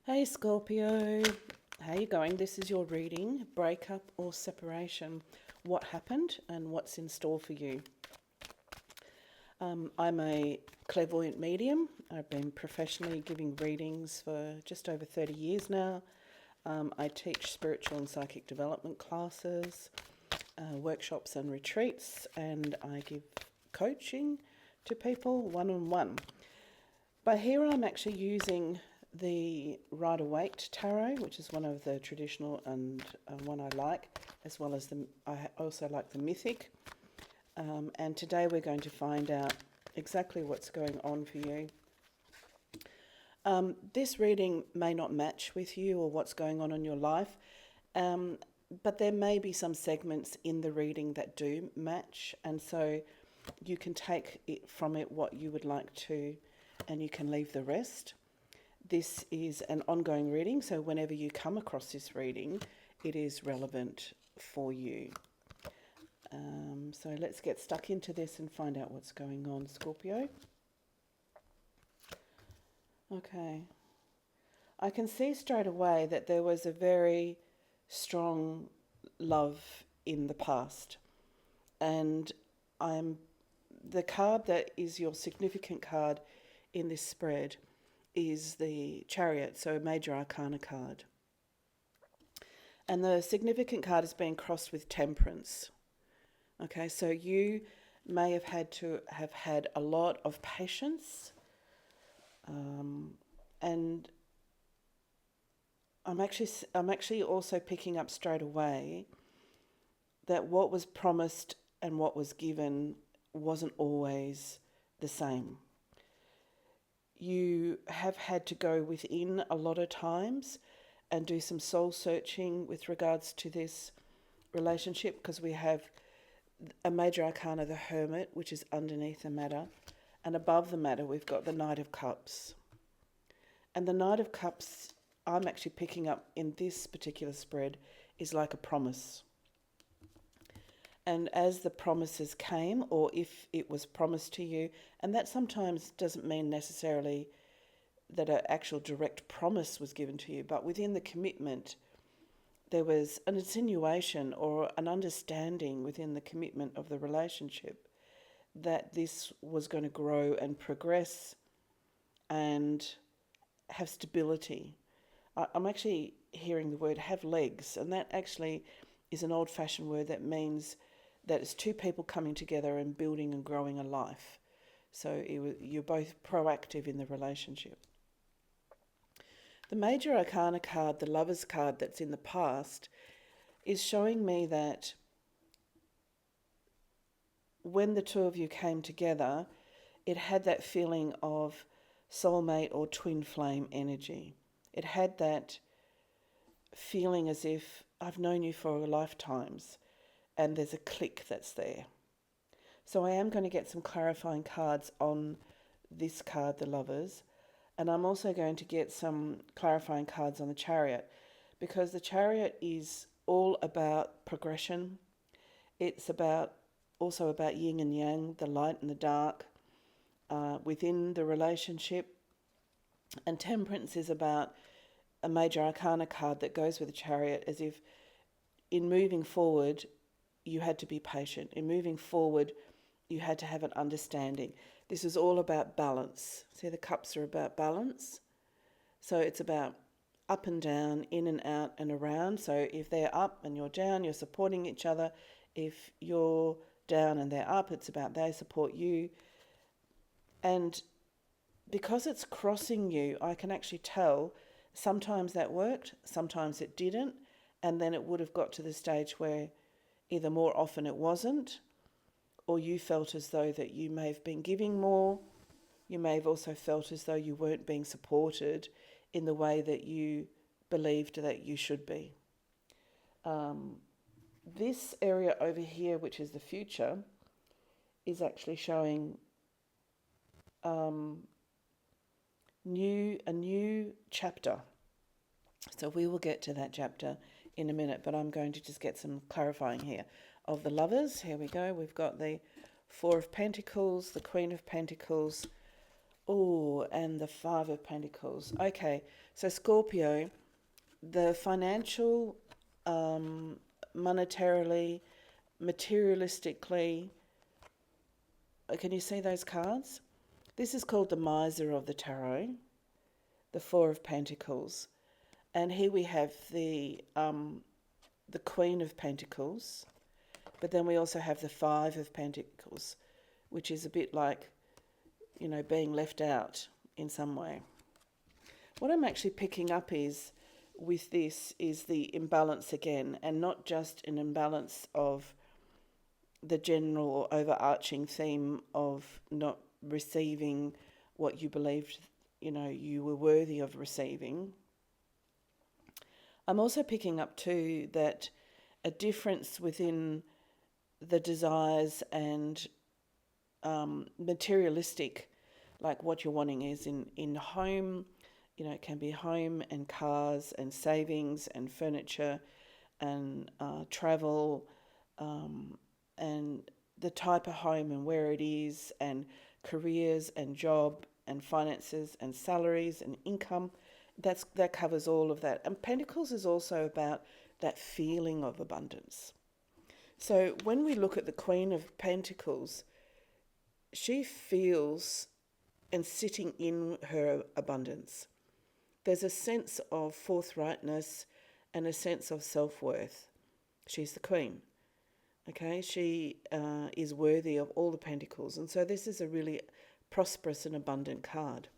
Hey Scorpio, how you going? This is your reading, breakup or separation. What happened and what's in store for you? I'm a clairvoyant medium. I've been professionally giving readings for just over 30 years now. I teach spiritual and psychic development classes, workshops and retreats, and I give coaching to people one-on-one. But here I'm actually using the Rider-Waite Tarot, which is one of the traditional and one I like, as well as I also like the Mythic. And today we're going to find out exactly what's going on for you. This reading may not match with you or what's going on in your life, but there may be some segments in the reading that do match, and so you can take from it what you would like to, and you can leave the rest. This is an ongoing reading, so whenever you come across this reading, it is relevant for you. So let's get stuck into this and find out what's going on, Scorpio. Okay. I can see straight away that there was a very strong love in the past. And the card that is your significant card in this spread is the Chariot, so a major arcana card. And the significant card is being crossed with Temperance. Okay, so you may have had a lot of patience, and I'm actually also picking up straight away that what was promised and what was given wasn't always the same. You have had to go within a lot of times and do some soul searching with regards to this relationship, because we have a major arcana, the Hermit, which is underneath the Matter, and above the Matter we've got the Knight of Cups. And the Knight of Cups, I'm actually picking up in this particular spread, is like a promise. And as the promises came, or if it was promised to you, and that sometimes doesn't mean necessarily that an actual direct promise was given to you, but within the commitment, there was an insinuation or an understanding within the commitment of the relationship that this was going to grow and progress and have stability. I'm actually hearing the word have legs, and that actually is an old-fashioned word that means that it's two people coming together and building and growing a life. So you're both proactive in the relationship. The Major Arcana card, the Lover's card that's in the past, is showing me that when the two of you came together, it had that feeling of soulmate or twin flame energy. It had that feeling as if I've known you for lifetimes and there's a click that's there. So I am going to get some clarifying cards on this card, the Lovers, and I'm also going to get some clarifying cards on the Chariot, because the Chariot is all about progression. It's also about yin and yang, the light and the dark within the relationship. And Temperance is about a major arcana card that goes with the Chariot, as if in moving forward you had to be patient. In moving forward you had to have an understanding. This is all about balance. See, the cups are about balance. So it's about up and down, in and out and around. So if they're up and you're down, you're supporting each other. If you're down and they're up, it's about they support you. And because it's crossing you, I can actually tell sometimes that worked, sometimes it didn't, and then it would have got to the stage where either more often it wasn't, or you felt as though that you may have been giving more. You may have also felt as though you weren't being supported in the way that you believed that you should be. This area over here, which is the future, is actually showing a new chapter. So we will get to that chapter in a minute, but I'm going to just get some clarifying here. Of the Lovers, here we go. We've got the Four of Pentacles, the Queen of Pentacles, Oh, and the Five of Pentacles. Okay, so Scorpio, the financial, monetarily, materialistically, can you see those cards? This is called the Miser of the Tarot, the Four of Pentacles. And here we have the Queen of Pentacles, but then we also have the Five of Pentacles, which is a bit like, being left out in some way. What I'm actually picking up is, with this, is the imbalance again, and not just an imbalance of the general or overarching theme of not receiving what you believed, you were worthy of receiving. I'm also picking up too that a difference within the desires and materialistic, like what you're wanting is in home, it can be home and cars and savings and furniture and travel, and the type of home and where it is, and careers and job and finances and salaries and income. That covers all of that. And Pentacles is also about that feeling of abundance. So when we look at the Queen of Pentacles, she feels and sitting in her abundance. There's a sense of forthrightness and a sense of self-worth. She's the Queen. Okay, she is worthy of all the Pentacles. And so this is a really prosperous and abundant card.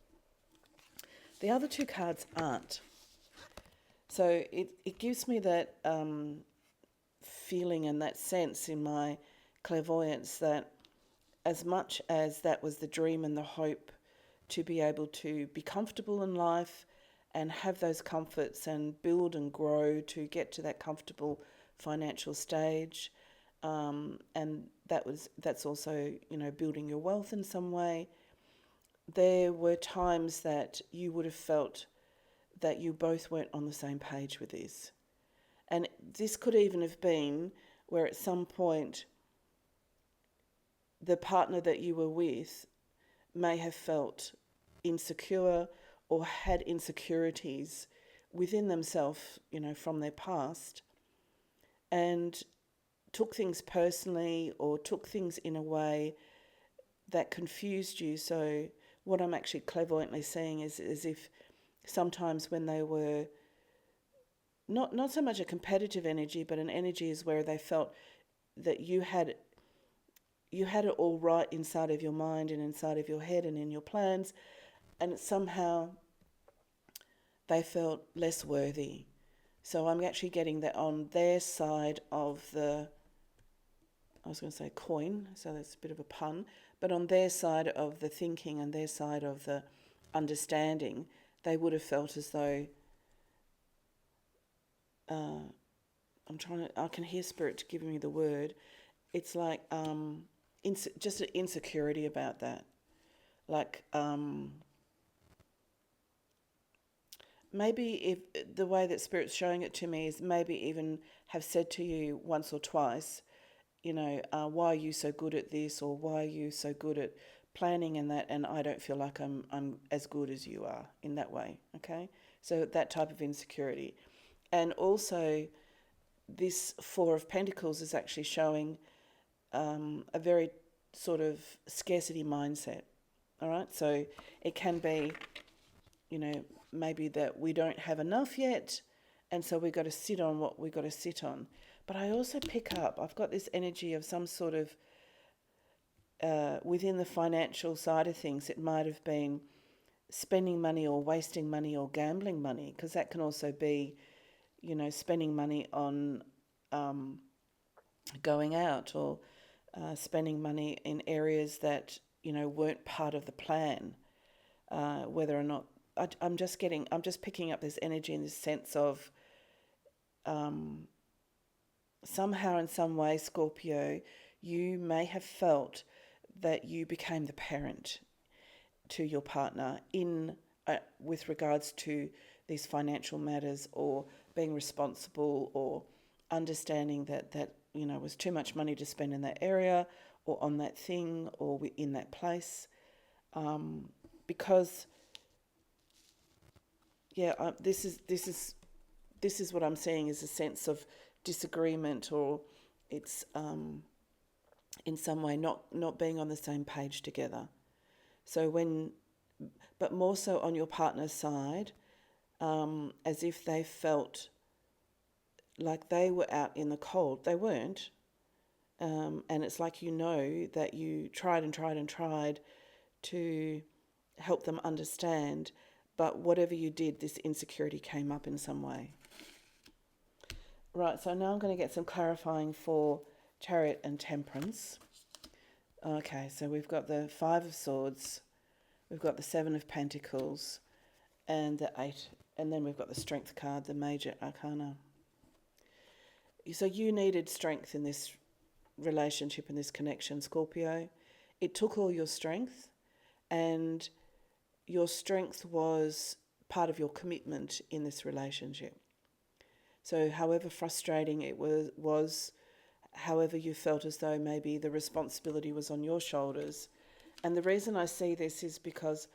The other two cards aren't. So it gives me that feeling and that sense in my clairvoyance that as much as that was the dream and the hope to be able to be comfortable in life and have those comforts and build and grow to get to that comfortable financial stage, and that's also building your wealth in some way. There were times that you would have felt that you both weren't on the same page with this. And this could even have been where at some point the partner that you were with may have felt insecure or had insecurities within themselves, from their past, and took things personally or took things in a way that confused you. So what I'm actually clairvoyantly seeing is as if sometimes when they were not so much a competitive energy, but an energy is where they felt that you had it all right inside of your mind and inside of your head and in your plans, and somehow they felt less worthy. So I'm actually getting that on their side of the, I was going to say coin, so that's a bit of a pun, but on their side of the thinking and their side of the understanding, they would have felt as though, I can hear Spirit giving me the word. It's like just an insecurity about that. Like maybe if the way that Spirit's showing it to me is maybe even have said to you once or twice, why are you so good at this, or why are you so good at planning and that, and I don't feel like I'm as good as you are in that way. Okay, so that type of insecurity. And also this Four of Pentacles is actually showing a very sort of scarcity mindset. All right, so it can be, maybe that we don't have enough yet, and so we've got to sit on what we've got to sit on. But I also pick up, I've got this energy of some sort of, within the financial side of things, it might have been spending money or wasting money or gambling money, because that can also be, spending money on going out, or spending money in areas that, weren't part of the plan, whether or not, I'm just picking up this energy and this sense of somehow in some way, Scorpio, you may have felt that you became the parent to your partner in with regards to these financial matters, or being responsible, or understanding that was too much money to spend in that area or on that thing or in that place. because this is what I'm seeing is a sense of disagreement, or it's in some way not being on the same page together. So but more so on your partner's side, as if they felt like they were out in the cold. They weren't. And it's like, that you tried and tried and tried to help them understand, but whatever you did, this insecurity came up in some way. Right, so now I'm going to get some clarifying for Chariot and Temperance. Okay, so we've got the Five of Swords, we've got the Seven of Pentacles, and the Eight, and then we've got the Strength card, the Major Arcana. So you needed strength in this relationship, in this connection, Scorpio. It took all your strength, and your strength was part of your commitment in this relationship. So however frustrating it was, however you felt as though maybe the responsibility was on your shoulders. And the reason I see this is because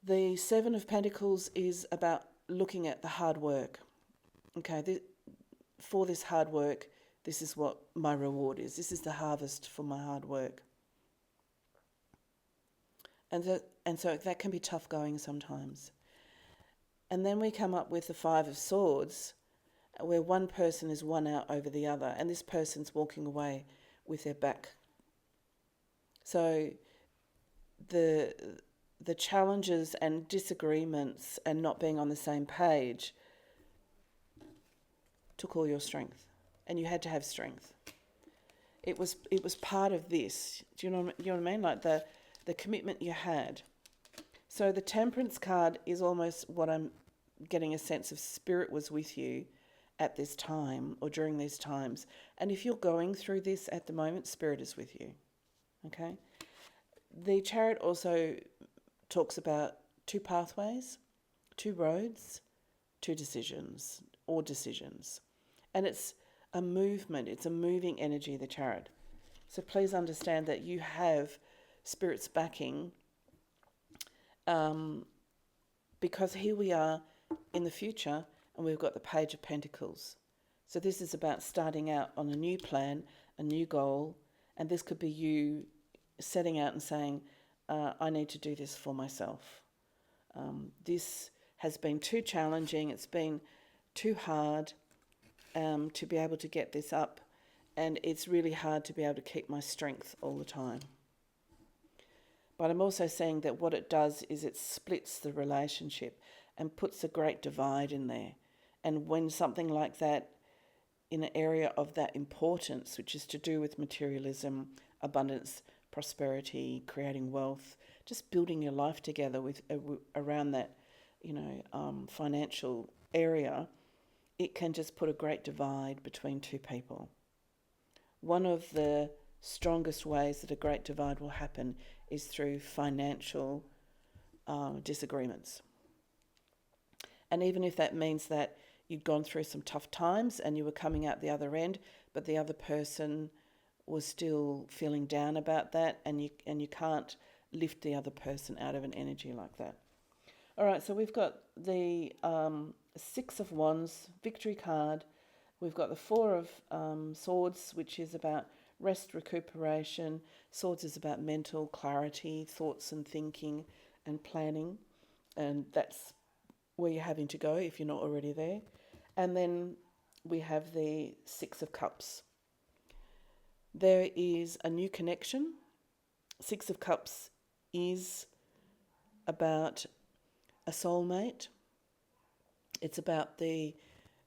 the Seven of Pentacles is about looking at the hard work. Okay, for this hard work, this is what my reward is. This is the harvest for my hard work. And so that can be tough going sometimes. And then we come up with the Five of Swords, where one person is won out over the other, and this person's walking away with their back. So the challenges and disagreements and not being on the same page took all your strength, and you had to have strength. It was part of this. Do you know what I mean? Like the commitment you had. So the Temperance card is almost what I'm getting a sense of. Spirit was with you at this time or during these times. And if you're going through this at the moment, Spirit is with you. Okay? The Chariot also talks about two pathways, two roads, two decisions, or decisions. And it's a movement, it's a moving energy, the Chariot. So please understand that you have Spirit's backing, because here we are in the future and we've got the Page of Pentacles. So this is about starting out on a new plan, a new goal, and this could be you setting out and saying, I need to do this for myself. This has been too challenging, it's been too hard to be able to get this up, and it's really hard to be able to keep my strength all the time. But I'm also saying that what it does is it splits the relationship and puts a great divide in there. And when something like that, in an area of that importance, which is to do with materialism, abundance, prosperity, creating wealth, just building your life together with around that, financial area, it can just put a great divide between two people. One of the strongest ways that a great divide will happen is through financial disagreements. And even if that means that you'd gone through some tough times and you were coming out the other end, but the other person was still feeling down about that, and you can't lift the other person out of an energy like that. All right, so we've got the Six of Wands, Victory card. We've got the Four of Swords, which is about rest, recuperation. Swords is about mental clarity, thoughts and thinking and planning. And that's where you're having to go if you're not already there. And then we have the Six of Cups. There is a new connection. Six of Cups is about a soulmate. It's about the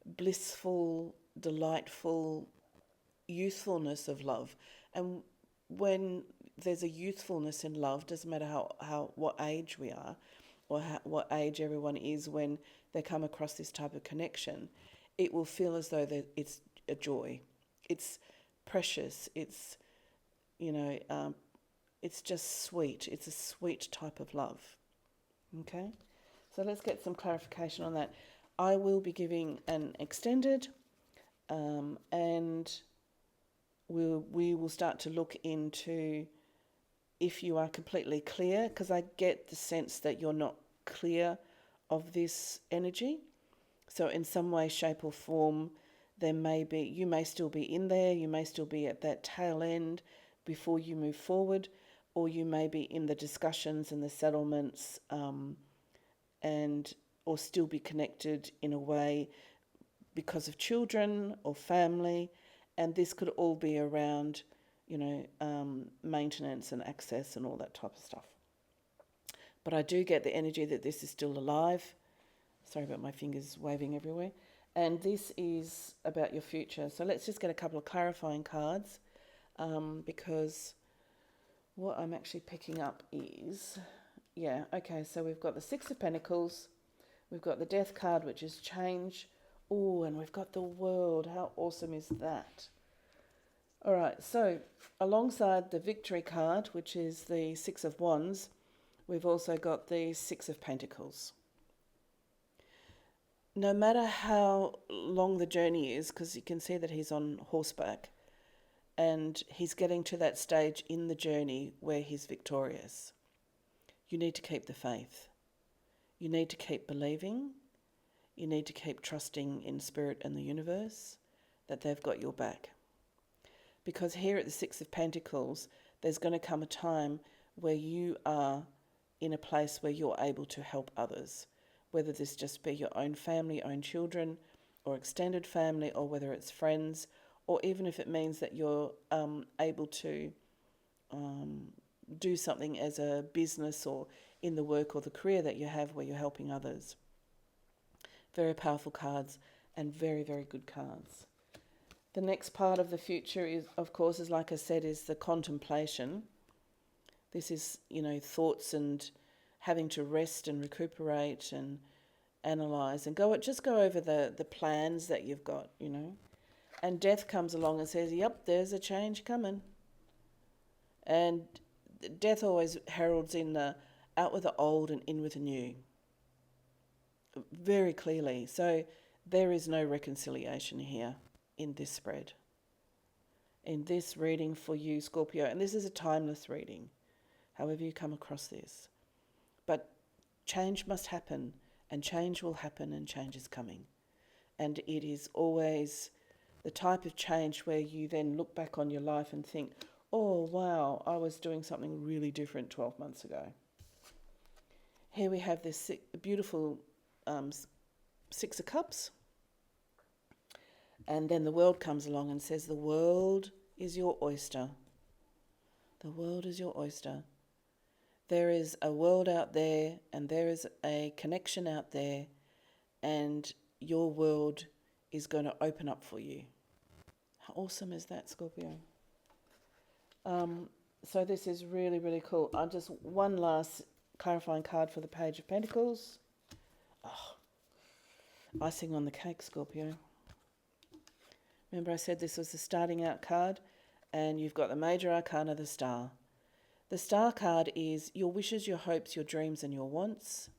blissful, delightful youthfulness of love. And when there's a youthfulness in love, doesn't matter what age we are or what age everyone is, when they come across this type of connection, it will feel as though that it's a joy. It's precious. It's, it's just sweet. It's a sweet type of love. Okay? So let's get some clarification on that. I will be giving an extended, and we will start to look into if you are completely clear, because I get the sense that you're not clear of this energy. So in some way, shape or form, you may still be in there, you may still be at that tail end before you move forward, or you may be in the discussions and the settlements, and or still be connected in a way because of children or family, and this could all be around, maintenance and access and all that type of stuff. But I do get the energy that this is still alive. Sorry about my fingers waving everywhere. And this is about your future. So let's just get a couple of clarifying cards, because what I'm actually picking up is, so we've got the Six of Pentacles, we've got the Death card, which is change. Oh, and we've got the World. How awesome is that? All right, so alongside the Victory card, which is the Six of Wands, we've also got the Six of Pentacles. No matter how long the journey is, because you can see that he's on horseback, and he's getting to that stage in the journey where he's victorious, you need to keep the faith. You need to keep believing. You need to keep trusting in Spirit and the universe that they've got your back. Because here at the Six of Pentacles, there's going to come a time where you are in a place where you're able to help others, whether this just be your own family, own children, or extended family, or whether it's friends, or even if it means that you're able to do something as a business or in the work or the career that you have where you're helping others. Very powerful cards and very, very good cards. The next part of the future is, of course, is like I said, is the contemplation. This is, thoughts and having to rest and recuperate and analyse and go over the plans that you've got, And Death comes along and says, yep, there's a change coming. And Death always heralds in the out with the old and in with the new. Very clearly. So there is no reconciliation here in this spread. In this reading for you, Scorpio, and this is a timeless reading, however you come across this. But change must happen, and change will happen, and change is coming. And it is always the type of change where you then look back on your life and think, oh, wow, I was doing something really different 12 months ago. Here we have this beautiful Six of Cups. And then the World comes along and says, the world is your oyster. The world is your oyster. There is a world out there, and there is a connection out there, and your world is going to open up for you. How awesome is that, Scorpio? So this is really, really cool. Just one last clarifying card for the Page of Pentacles. Oh, icing on the cake, Scorpio. Remember I said this was the starting out card, and you've got the Major Arcana, the Star. The Star card is your wishes, your hopes, your dreams and your wants.